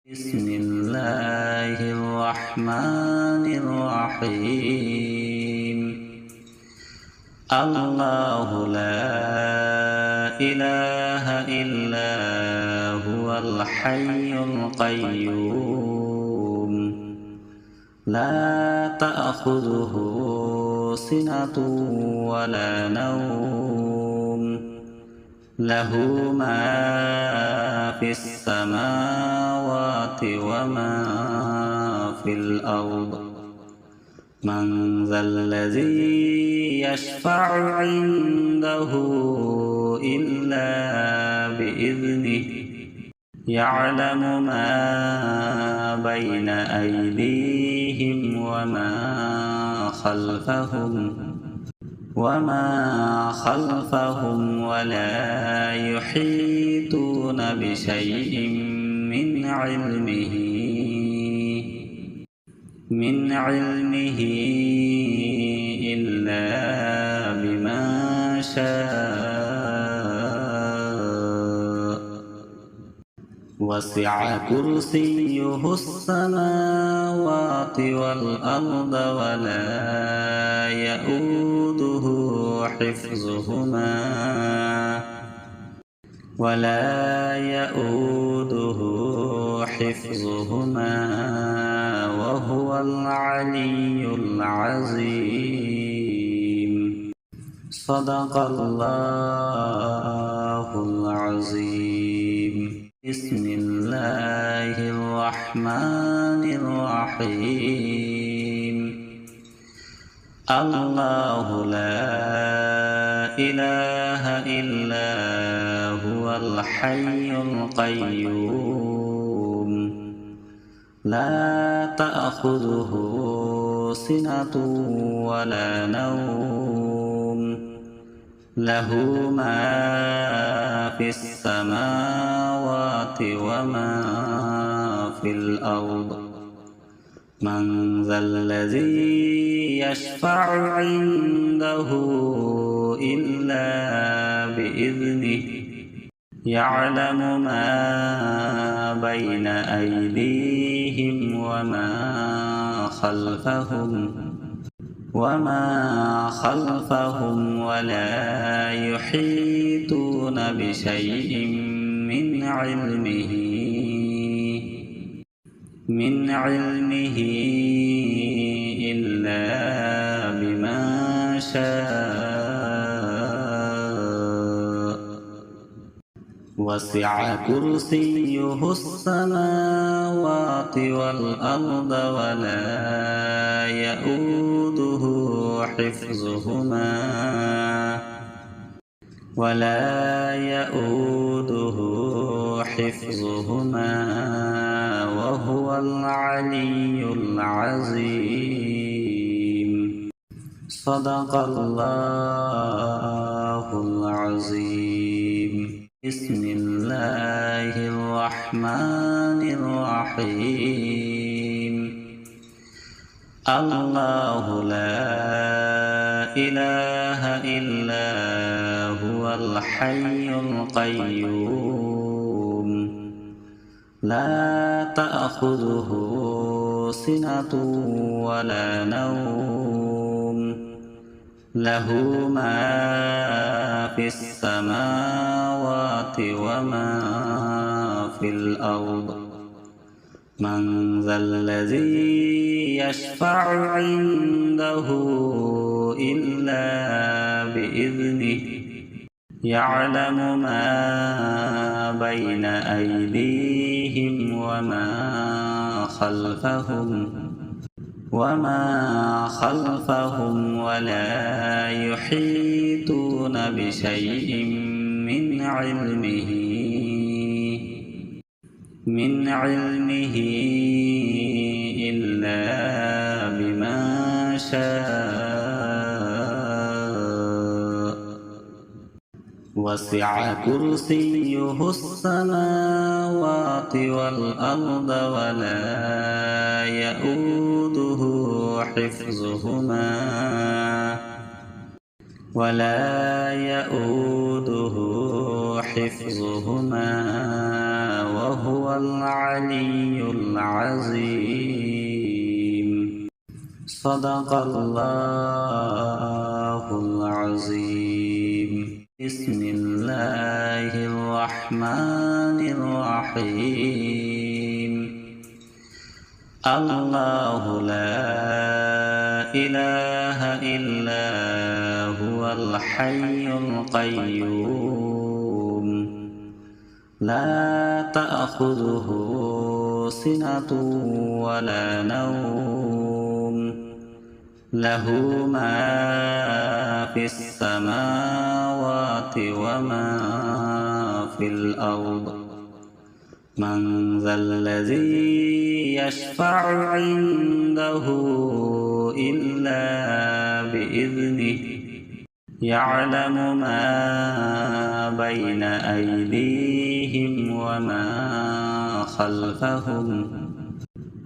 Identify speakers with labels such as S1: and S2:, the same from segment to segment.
S1: بسم الله الرحمن الرحيم. الله لا إله إلا هو الحي القيوم لا تأخذه سنة ولا نوم له ما في السماوات وما في الأرض من ذا الذي يشفع عنده إلا بإذنه يعلم ما بين أيديهم وما خلفهم ولا يحيطون بشيء من علمه إلا بما شاء وسع كرسيه السماوات والأرض ولا يؤوده حفظهما وهو العلي العظيم. صدق الله العظيم. بسم الله الرحمن الرحيم. الله لا إله إلا هو الحي القيوم لا تأخذه سنة ولا نوم له ما في السماوات وما في الأرض من ذا الذي يشفع عنده إلا بإذنه يعلم ما بين أيديهم وما خلفهم ولا يحيطون بشيء من علمه إلا بما شاء وسع كرسيه السماوات والأرض ولا يؤوده حفظهما وهو العلي العظيم. صدق الله العظيم. بسم الله الرحمن الرحيم. الله لا إله إلا هو الحي القيوم لا تأخذه سنة ولا نوم له ما في السماوات وما في الأرض من ذا الذي يشفع عنده إلا بإذنه يعلم ما بين أيديهم وما خلفهم ولا يحيطون بشيء من علمه إلا بما شاء وسع كرسيه السماوات والأرض ولا يؤوده ولا يؤوده حفظهما وهو العلي العظيم. صدق الله العظيم. بسم الله الرحمن الرحيم. الله لا إله إلا هو الحي القيوم لا تأخذه سنة ولا نوم له ما في السماوات وما في الأرض من ذا الذي يشفع عنده إلا بإذنه يعلم ما بين أيديهم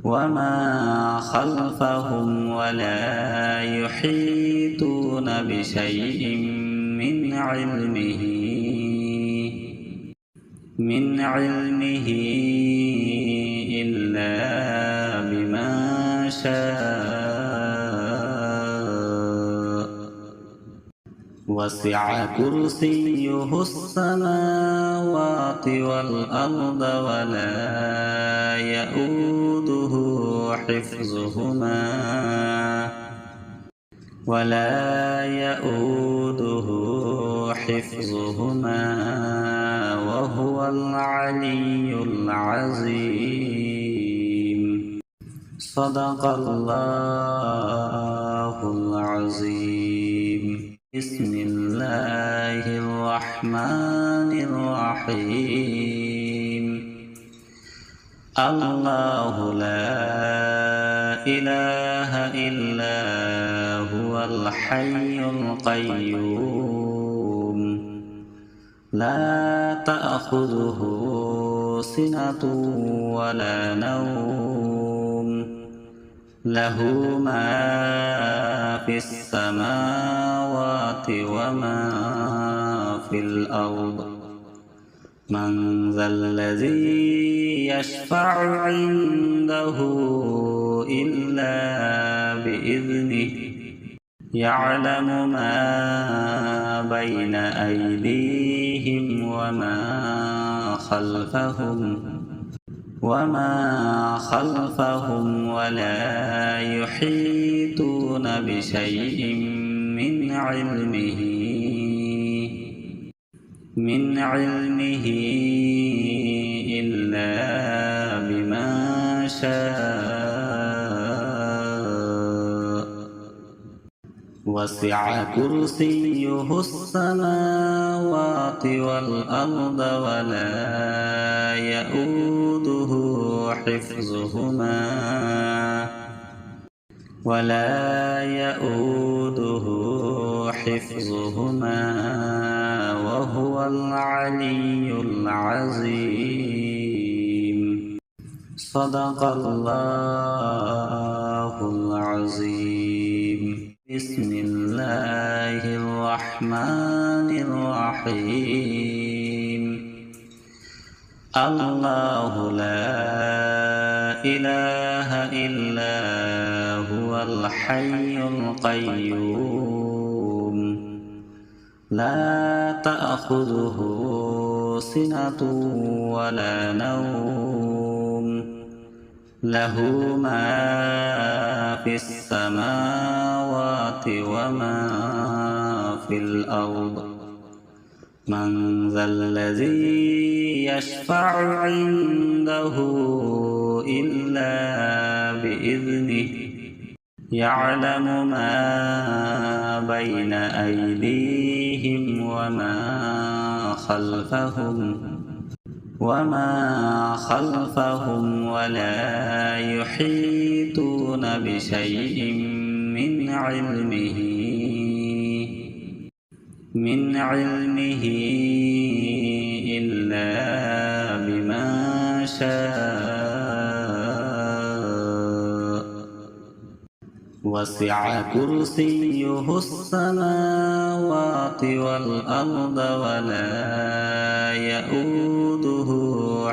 S1: وما خلفهم ولا يحيطون بشيء من علمه إلا بما شاء وسع كرسيه السماوات والأرض ولا يؤوده حفظهما وهو العلي العظيم. صدق الله العظيم. بسم الله الرحمن الرحيم. الله لا إله إلا هو الحي القيوم لا تأخذه سنة ولا نوم له ما في السماوات وما في الأرض من ذا الذي يشفع عنده إلا بإذنه يعلم ما بين أيديهم وما خلفهم ولا يحيطون بشيء من علمه إلا بما شاء وسع كرسيه السماوات والأرض ولا يؤوده حفظهما وهو العلي العظيم. صدق الله العظيم. بسم الله الرحمن الرحيم. الله لا إله إلا هو الحي القيوم لا تأخذه سنة ولا نوم له ما في السماوات وما في الأرض من ذا الذي يشفع عنده إلا بإذنه يعلم ما بين أيديهم وما خلفهم ولا يحيطون بشيء من علمه إلا بما شاء وسع كرسيه السماوات والأرض ولا يؤوده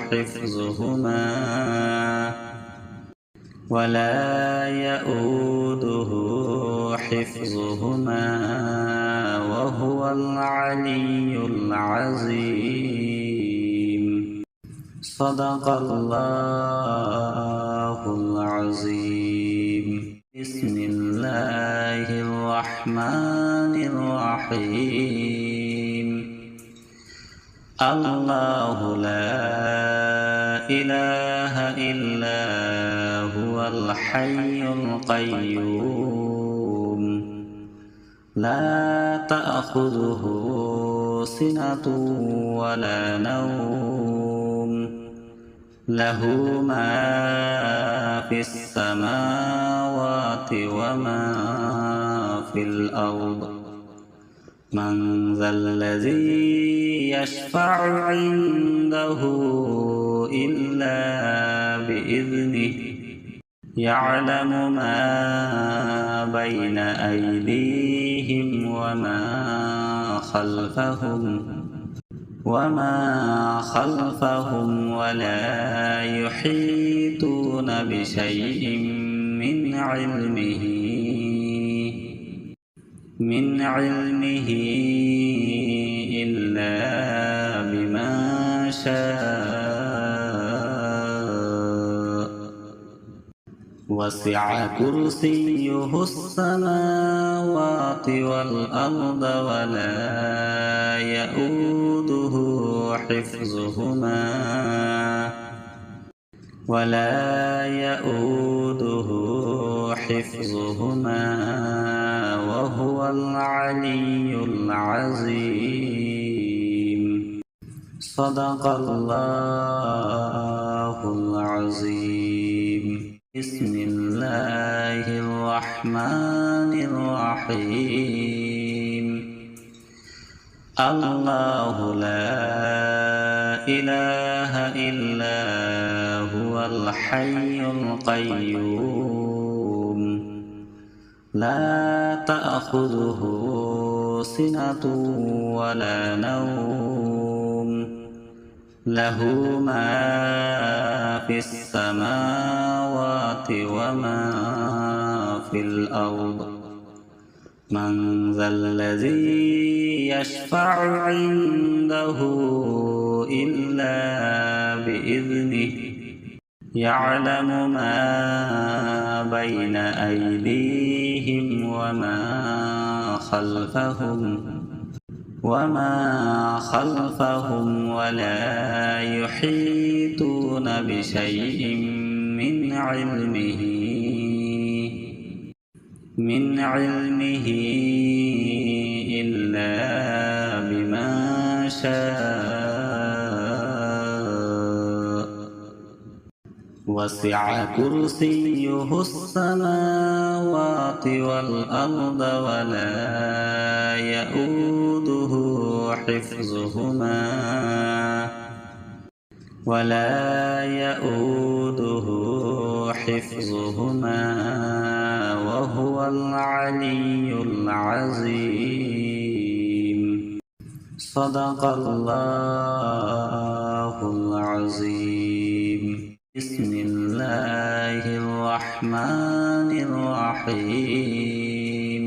S1: حفظهما وهو العلي العظيم. صدق الله العظيم. بسم الله الرحمن الرحيم. الله لا إله إلا هو الحي القيوم لا تأخذه سنة ولا نوم له ما في السماوات وما في الأرض من ذا الذي يشفع عنده إلا بإذنه يعلم ما بين أيديهم وما خلفهم ولا يحيطون بشيء من علمه إلا بما شاء. وسع كرسيه السماوات والأرض ولا يؤوده حفظهما وهو العلي العظيم. صدق الله العظيم. بسم الله الرحمن الرحيم. الله لا إله إلا هو الحي القيوم لا تأخذه سنة ولا نوم له ما في السماوات وما في الأرض من ذا الذي يشفع عنده إلا بإذنه يعلم ما بين أيديهم وما خلفهم ولا يحيطون بشيء من علمه إلا بما شاء. وسع كرسيه السماوات والأرض ولا يؤوده حفظهما وهو العلي العظيم. صدق الله العظيم. بسم الله الرحمن الرحيم.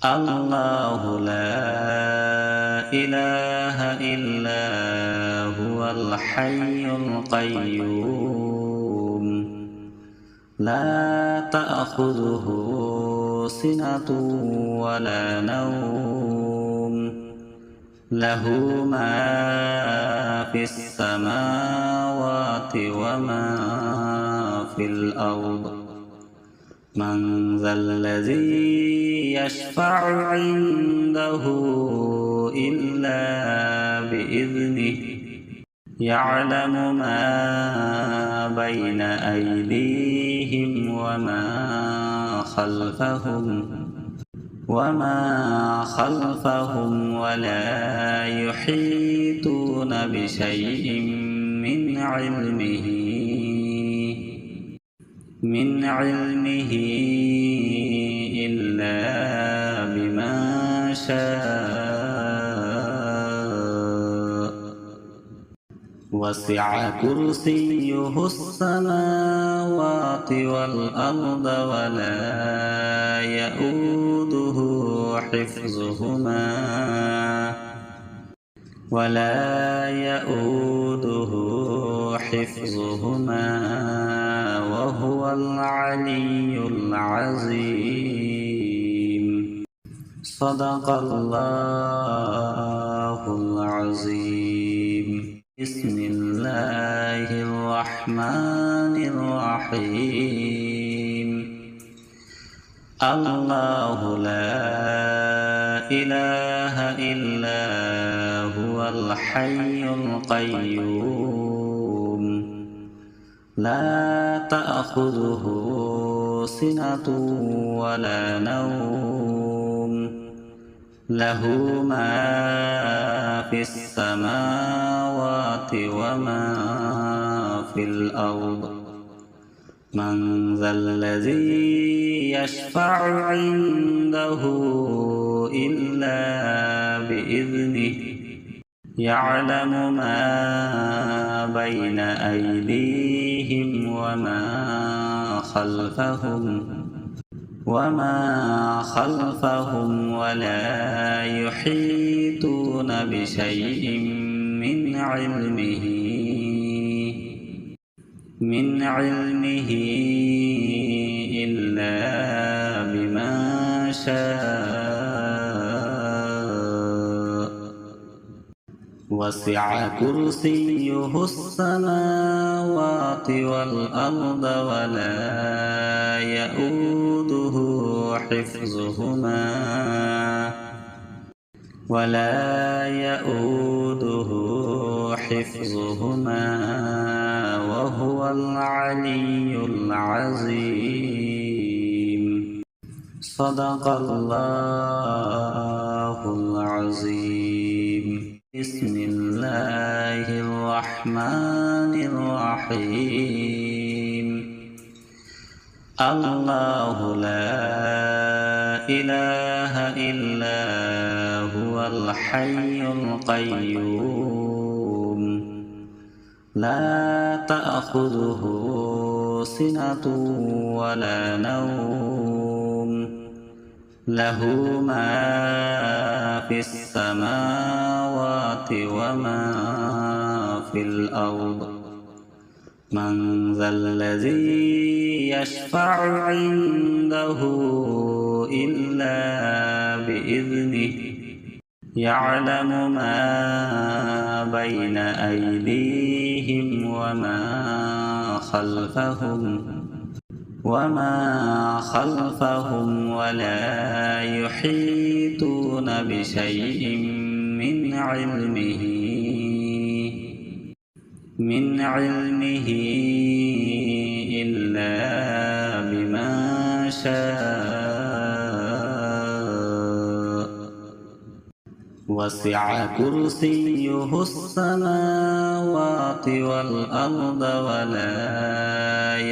S1: الله لا إله إلا هو الحي القيوم لا تأخذه سنة ولا نوم له ما في السماوات وما في الأرض من ذا الذي يشفع عنده إلا بإذنه يعلم ما بين أيديهم وما خلفهم ولا يحيطون بشيء من علمه إلا بما شاء وسع كرسيه السماوات والأرض ولا يؤوده حفظهما وهو العلي العظيم. صدق الله العظيم. بسم الله الرحمن الرحيم. الله لا إله إلا هو الحي القيوم لا تأخذه سنة ولا نوم له ما في السماوات وما في الأرض من ذا الذي يشفع عنده إلا بإذنه يعلم ما بين أيديهم وما خلفهم ولا يحيطون بشيء من علمه إلا بما شاء وسع كرسيه السماوات والأرض ولا يؤوده حفظهما وهو العلي العظيم. صدق الله العظيم. بسم الله الرحمن الرحيم. الله لا إله إلا هو الحي القيوم لا تأخذه سنة ولا نوم له ما في السماوات وما في الأرض من ذا الذي يشفع عنده إلا بإذنه يعلم ما بين أيديهم وما خلفهم ولا يحيطون بشيء من علمه إلا بما شاء وسع كرسيه السماوات والأرض ولا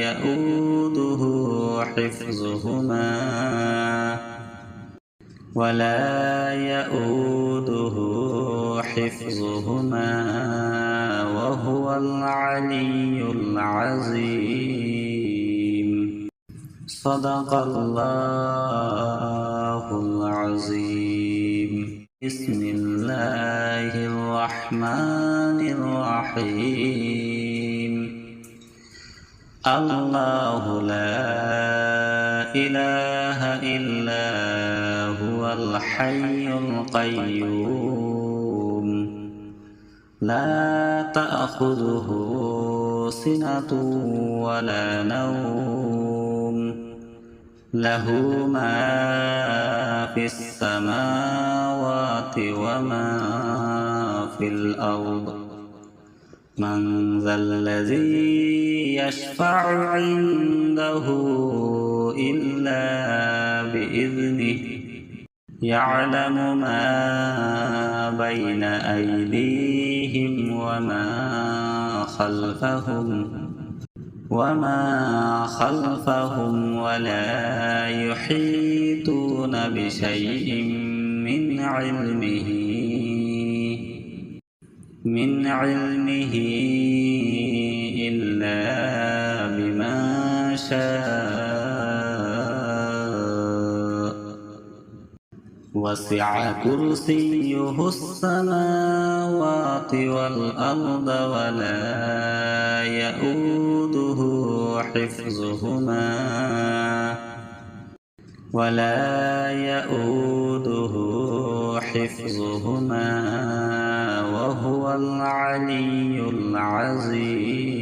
S1: يؤوده حفظهما وهو العلي العظيم. صدق الله العظيم. بسم الله الرحمن الرحيم. الله لا إله إلا هو الحي القيوم لا تأخذه سنة ولا نوم له ما في السماوات وما في الأرض من ذا الذي يشفع عنده إلا بإذنه يعلم ما بين أيديهم وما خلفهم ولا يحيطون بشيء من علمه إلا بما شاء وسع كرسيه السماوات والأرض ولا يؤوده حفظهما وهو العلي العظيم.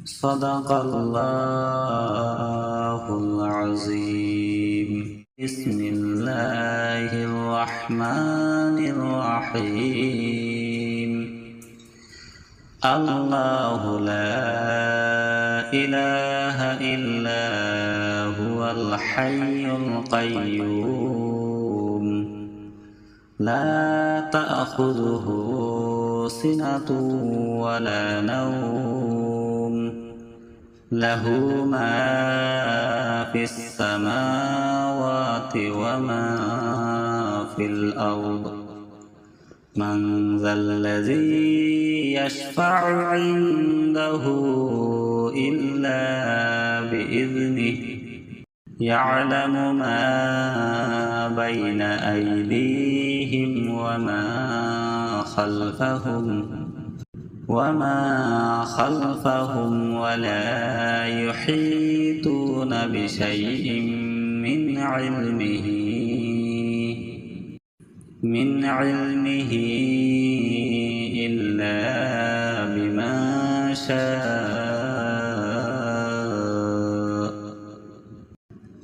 S1: صدق الله العظيم. بسم الله الرحمن الرحيم. الله لا إله إلا هو الحي القيوم لا تأخذه سنة ولا نوم له ما في السماوات وما في الأرض من ذا الذي يشفع عنده إلا بإذنه يعلم ما بين أيديهم وما خلفهم ولا يحيطون بشيء من علمه إلا بما شاء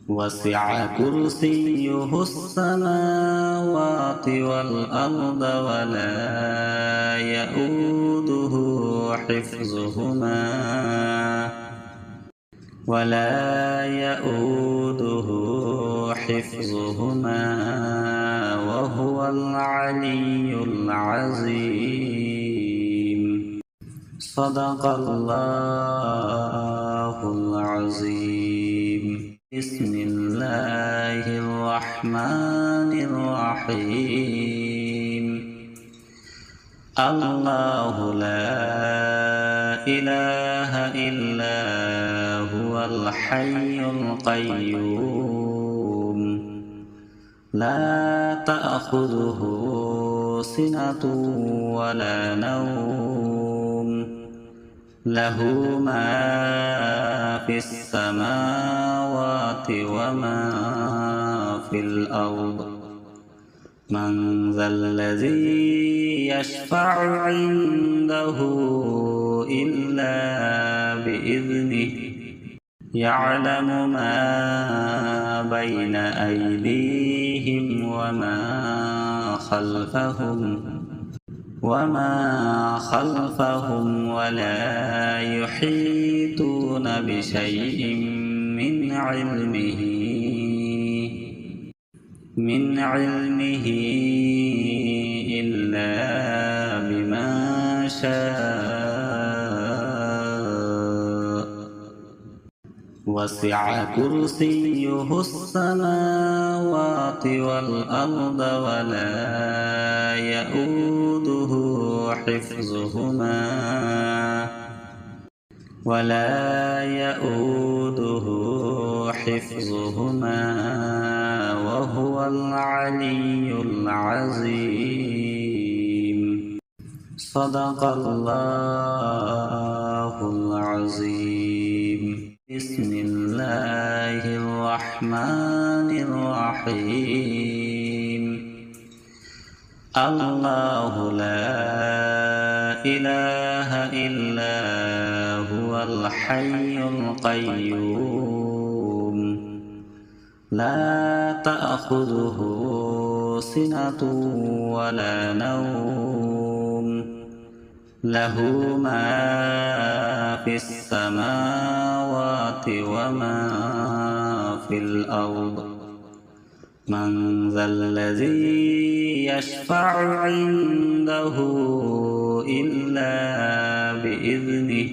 S1: وسع كرسيه السماوات والأرض ولا يؤوده حفظهما وهو العلي العظيم. صدق الله العظيم. بسم الله الرحمن الرحيم. الله لا إله إلا هو الحي القيوم لا تأخذه سنة ولا نوم له ما في السماوات وما في الأرض من ذا الذي يشفع عنده إلا بإذنه يعلم ما بين أيديهم وما خلفهم ولا يحيطون بشيء من علمه إلا بما شاء وسع كرسيه السماوات والأرض ولا يؤوده حفظهما وهو العلي العظيم. صدق الله العظيم. بسم الله الرحمن الرحيم. الله لا إله إلا هو الحي القيوم لا تأخذه سنة ولا نوم له ما في السماوات وما في الأرض من ذا الذي يشفع عنده إلا بإذنه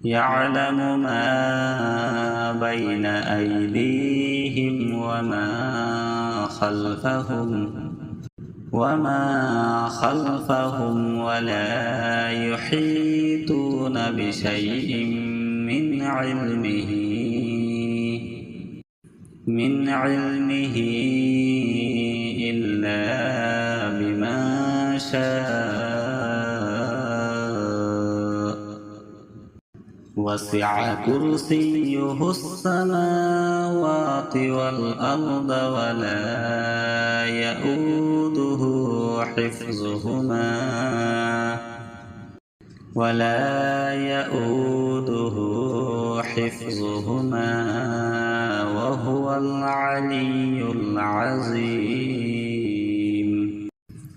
S1: يعلم ما بين أيديهم وما خلفهم ولا يحيطون بشيء من علمه إلا بما شاء وسع كرسيه السماوات والأرض ولا يؤوده حفظهما وهو العلي العظيم.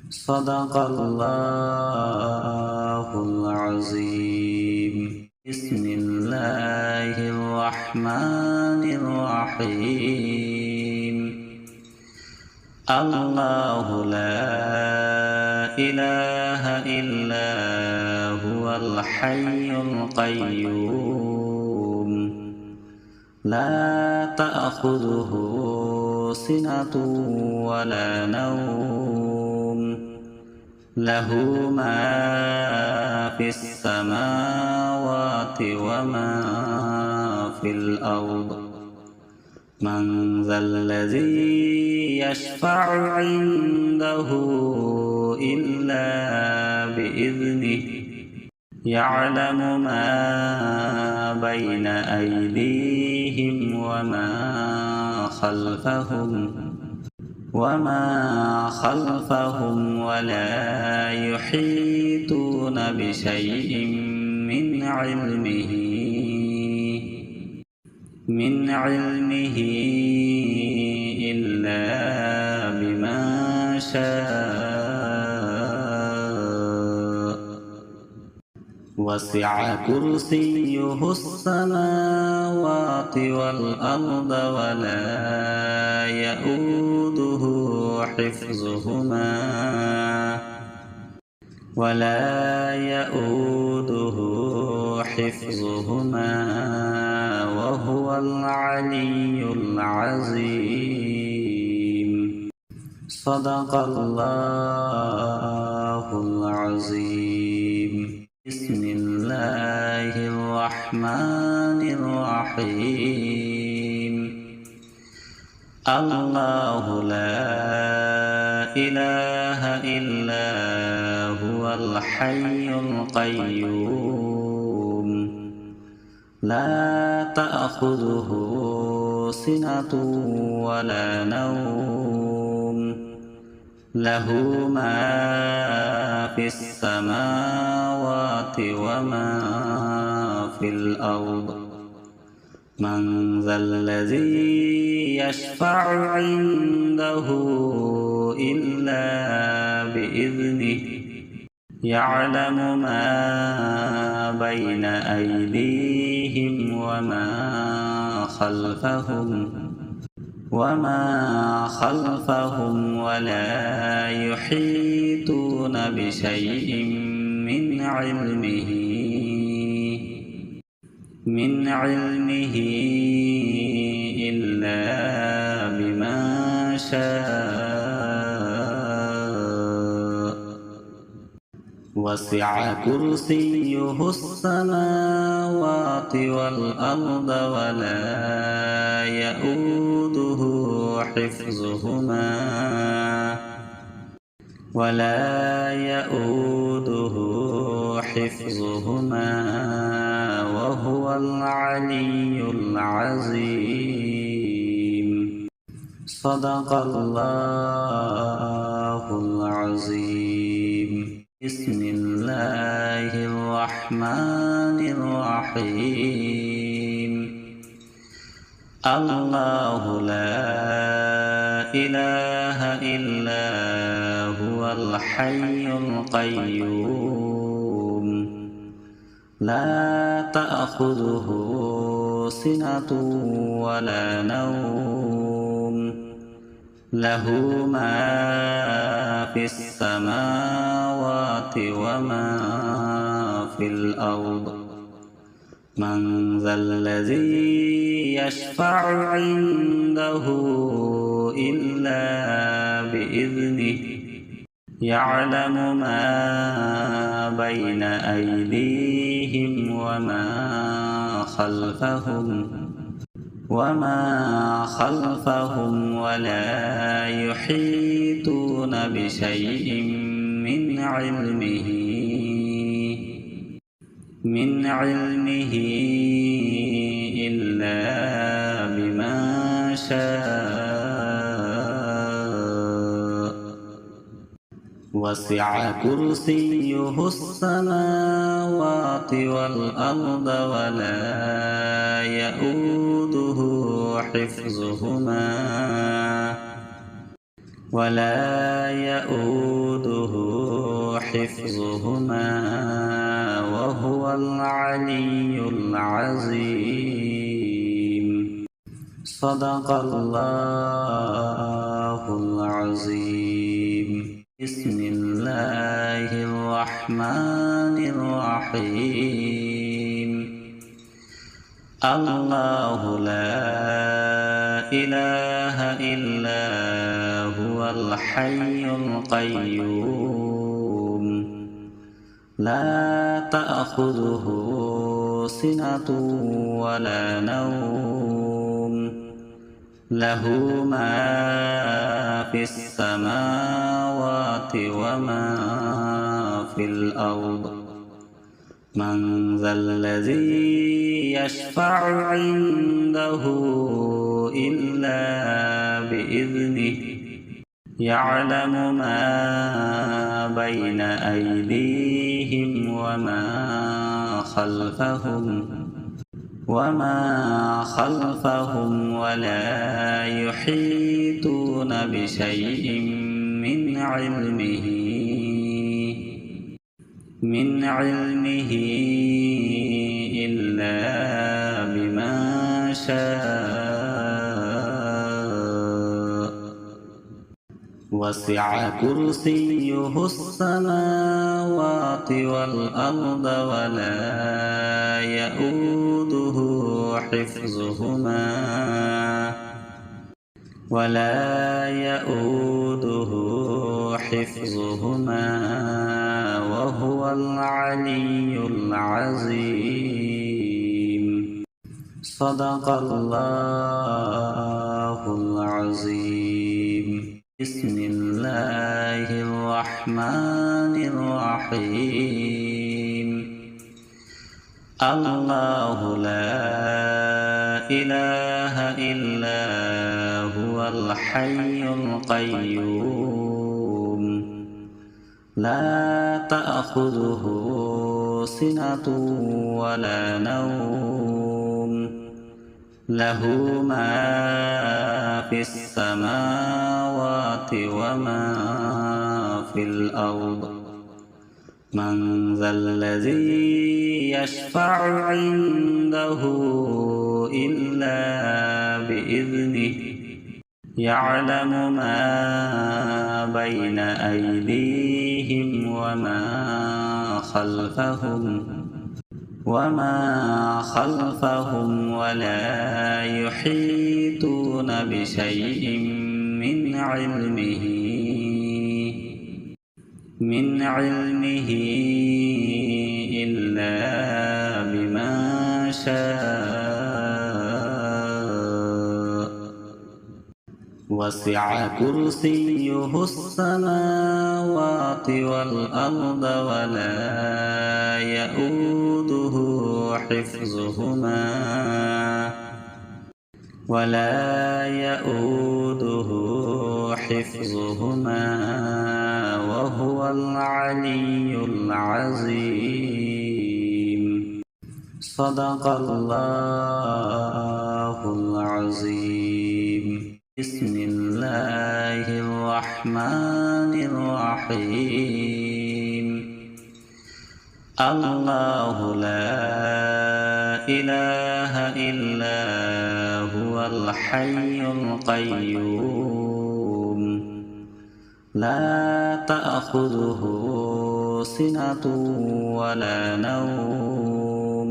S1: صدق الله العظيم. بسم الله الرحمن الرحيم. الله لا إله إلا هو الحي القيوم لا تأخذه سنة ولا نوم له ما في السماوات وما في الأرض من ذا الذي يشفع عنده إلا بإذنه يعلم ما بين أيديهم وما خلفهم ولا يحيطون بشيء من علمه إلا بما شاء وسع كرسيه السماوات والأرض ولا يؤوده حفظهما وهو العلي العظيم. صدق الله العظيم. بسم الله الرحمن الرحيم. الله لا إله إلا هو الحي القيوم لا تأخذه سنة ولا نوم له ما في السماوات وما في الأرض من ذا الذي يشفع عنده إلا بإذنه يعلم ما بين أيديهم وما خلفهم ولا يحيطون بشيء من علمه إلا بما شاء وسع كرسيه السماوات والأرض ولا يؤوده حفظهما وهو العلي العظيم. صدق الله العظيم. بسم الله الرحمن الرحيم. الله لا إله إلا هو الحي القيوم لا تأخذه سنة ولا نوم له ما في السماوات وما في الأرض من ذا الذي يشفع عنده إلا بإذنه يعلم ما بين أيديهم وما خلفهم ولا يحيطون بشيء من علمه إلا بما شاء وسع كرسيه السماوات والأرض ولا يؤوده حفظهما وهو العلي العظيم. صدق الله العظيم. بسم الله الرحمن الرحيم. الله لا إله إلا هو الحي القيوم لا تأخذه سنة ولا نوم له ما في السماوات وما في الأرض. من ذا الذي يشفع عنده إلا بإذنه يعلم ما بين أيديهم وما خلفهم ولا يحيطون بشيء من علمه إلا بما شاء وسع كرسيه السماوات والأرض ولا يؤوده حفظهما وهو العلي العظيم. صدق الله العظيم. بسم الله الرحمن الرحيم. الله لا إله إلا هو الحي القيوم لا تأخذه سنة ولا نوم له ما في السماوات وما في الأرض. من ذا الذي يشفع عنده إلا بإذنه يعلم ما بين أيديهم وما خلفهم ولا يحيطون بشيء من علمه إلا بما شاء وسع كرسيه السماوات والأرض ولا يؤوده حفظهما وهو العلي العظيم. صدق الله العظيم. بسم الله الرحمن الرحيم. الله لا إله إلا هو الحي القيوم لا تأخذه سنة ولا نوم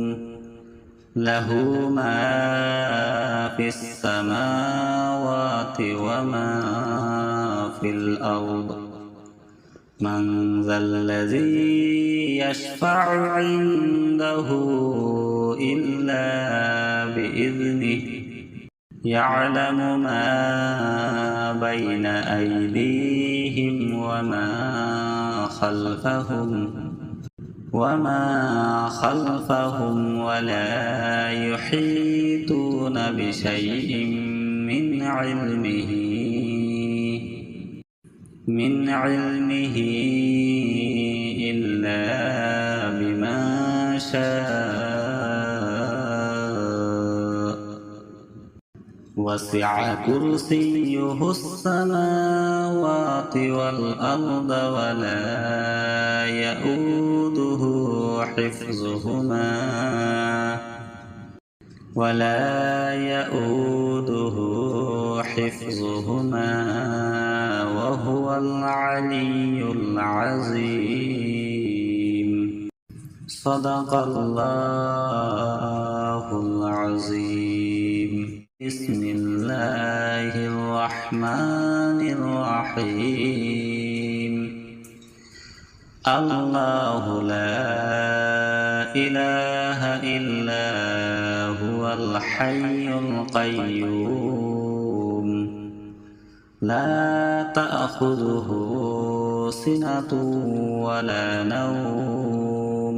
S1: له ما في السماوات وما في الأرض من ذا الذي يشفع عنده إلا بإذنه يعلم ما بين أيديهم وما خلفهم ولا يحيطون بشيء من علمه إلا بما شاء وسع كرسيه السماوات والأرض ولا يؤوده حفظهما وهو العلي العظيم صدق الله العظيم بسم الله الرحمن الرحيم الله لا إله إلا هو الحي القيوم لا تأخذه سنة ولا نوم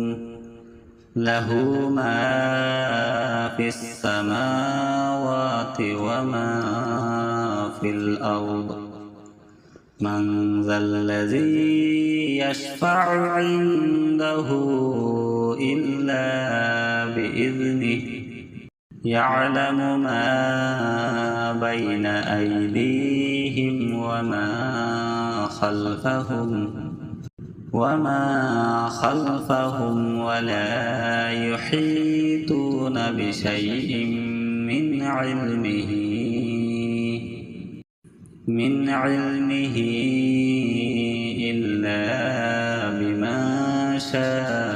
S1: له ما في السماوات وما في الأرض من ذا الذي يشفع عنده إلا بإذنه يعلم ما بين أيديهم وما خلفهم ولا يحيطون بشيء من علمه إلا بما شاء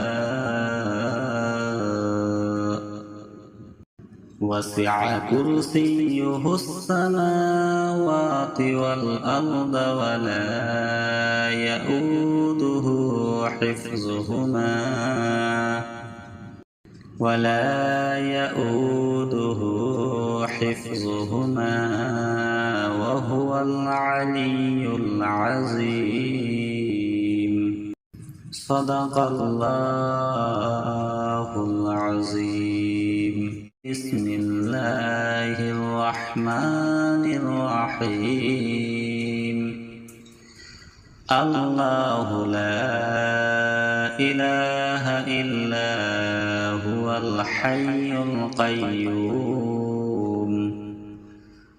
S1: وسع كرسيه السماوات والأرض ولا يؤوده حفظهما وهو العلي العظيم صدق الله العظيم بسم الله الرحمن الرحيم الله لا إله إلا هو الحي القيوم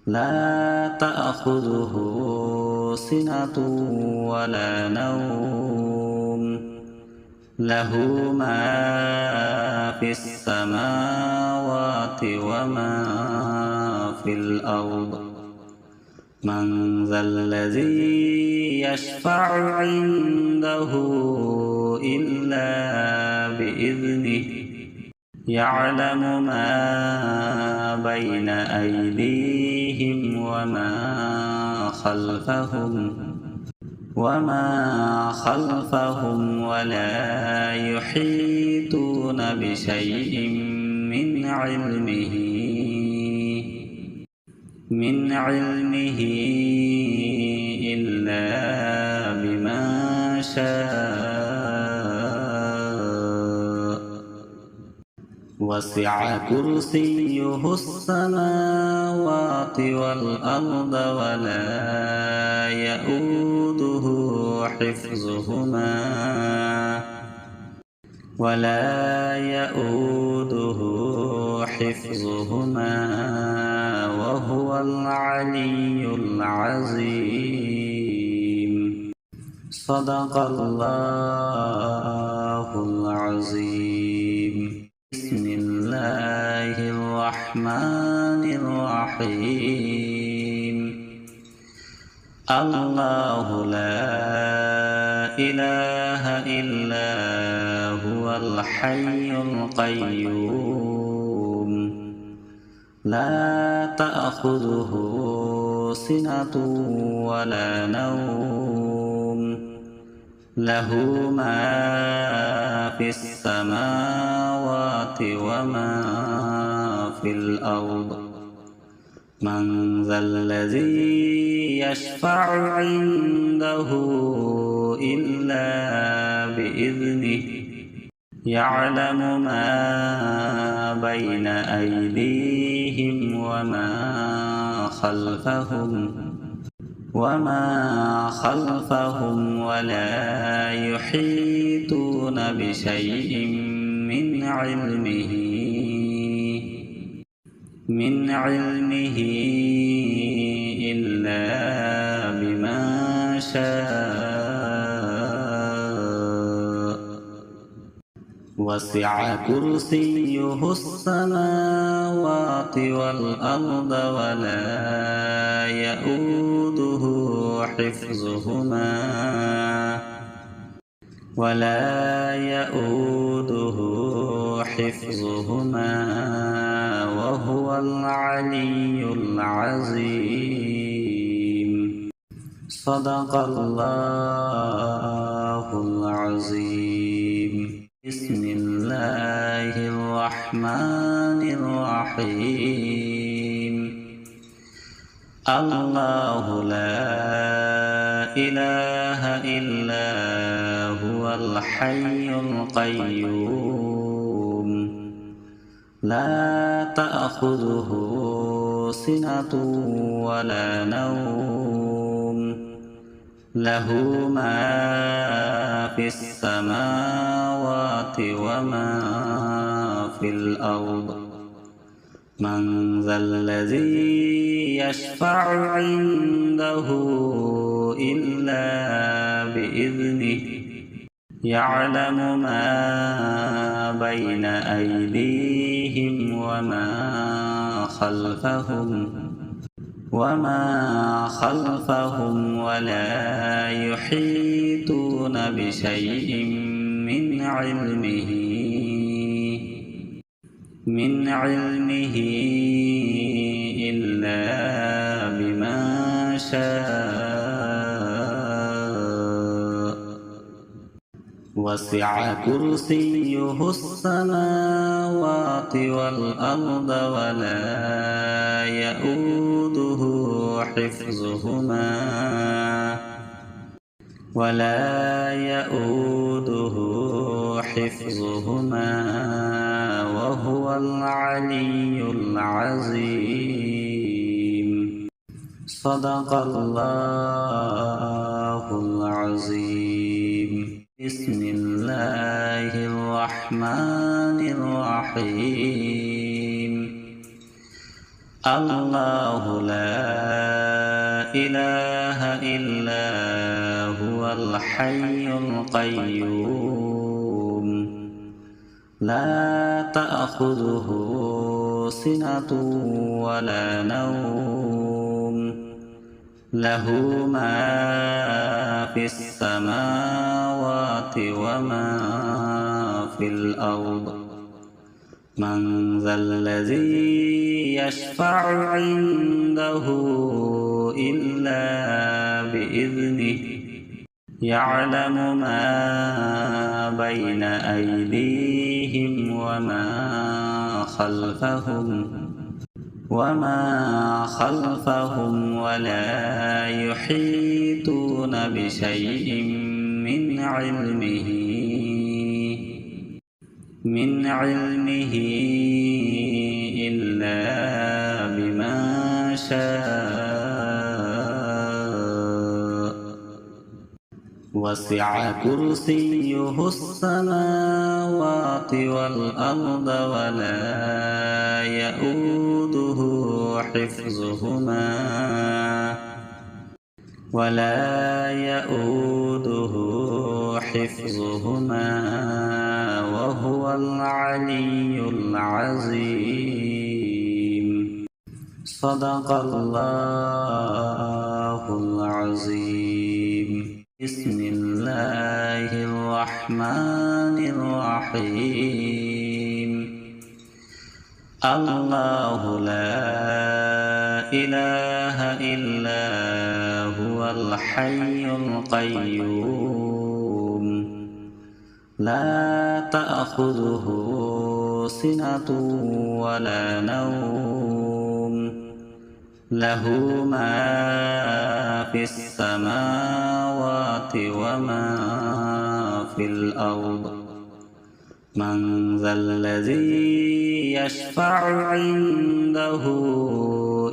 S1: لا تأخذه سنة ولا نوم له ما في السماوات وما في الأرض من ذا الذي يشفع عنده إلا بإذنه يعلم ما بين أيديهم وما خلفهم ولا يحيطون بشيء من علمه إلا بما شاء وسع كرسيه السماوات والأرض ولا يؤوده حفظهما وهو العلي العظيم صدق الله العظيم بسم الله الرحمن الرحيم الله لا إله إلا هو الحي القيوم لا تأخذه سنة ولا نوم له ما في السماوات وما في الأرض من ذا الذي يشفع عنده إلا بإذنه يعلم ما بين أيديهم وما خلفهم ولا يحيطون بشيء من علمه إلا بما شاء وسع كرسيه السماوات والأرض ولا يؤوده حفظهما وهو العلي العظيم صدق الله العظيم بسم الله الرحمن الرحيم الله لا إله إلا هو الحي القيوم لا تأخذه سنة ولا نوم له ما في السماوات وما في الأرض من ذا الذي يشفع عنده إلا بإذنه يعلم ما بين أيديهم وما خلفهم ولا يحيطون بشيء من علمه إلا بما شاء وسع كرسيه السماوات والأرض ولا يؤوده حفظهما وهو العلي العظيم صدق الله العظيم بسم الله الرحمن الرحيم الله لا إله إلا هو الحي القيوم لا تأخذه سنة ولا نوم له ما في السماوات وما في الأرض من ذا الذي يشفع عنده إلا بإذنه يعلم ما بين أيديهم وما خلفهم ولا يحيطون بشيء من علمه إلا بما شاء وسع كرسيه السماوات والأرض ولا يؤوده حفظهما وهو العلي العظيم صدق الله العظيم بسم الله الرحمن الرحيم الله لا إله إلا هو الحي القيوم لا تأخذه سنة ولا نوم له ما في السماوات وما في الأرض من ذا الذي يشفع عنده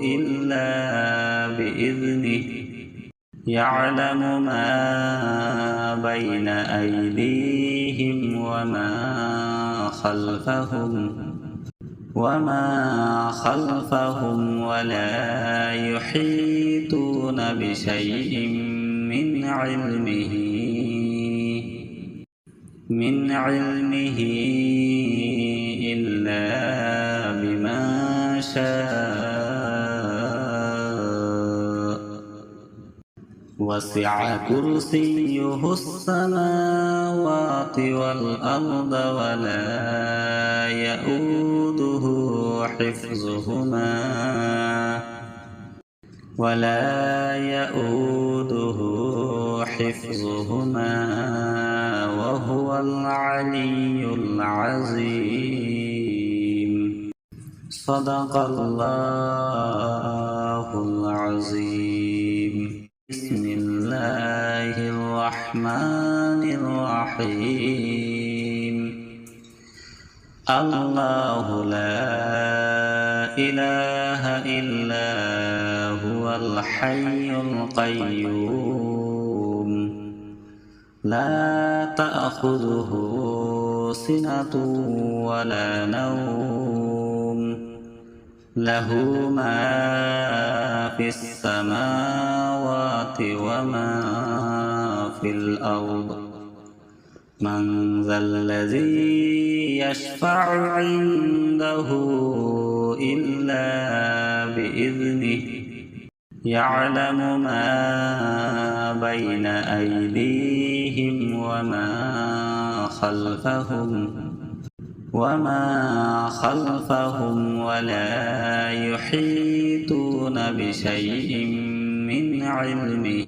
S1: إلا بإذنه يعلم ما بين أيديهم وما خلفهم ولا يحيطون بشيء من علمه إلا بما شاء وسع كرسيه السماوات والأرض ولا يؤوده حفظهما وهو العلي العظيم صدق الله العظيم بسم الله الرحمن الرحيم الله لا إله إلا هو الحي القيوم لا تأخذه سنة ولا نوم له ما في السماوات وما في الأرض من ذا الذي يشفع عنده إلا بإذنه يعلم ما بين أيديهم وما خلفهم ولا يحيطون بشيء من علمه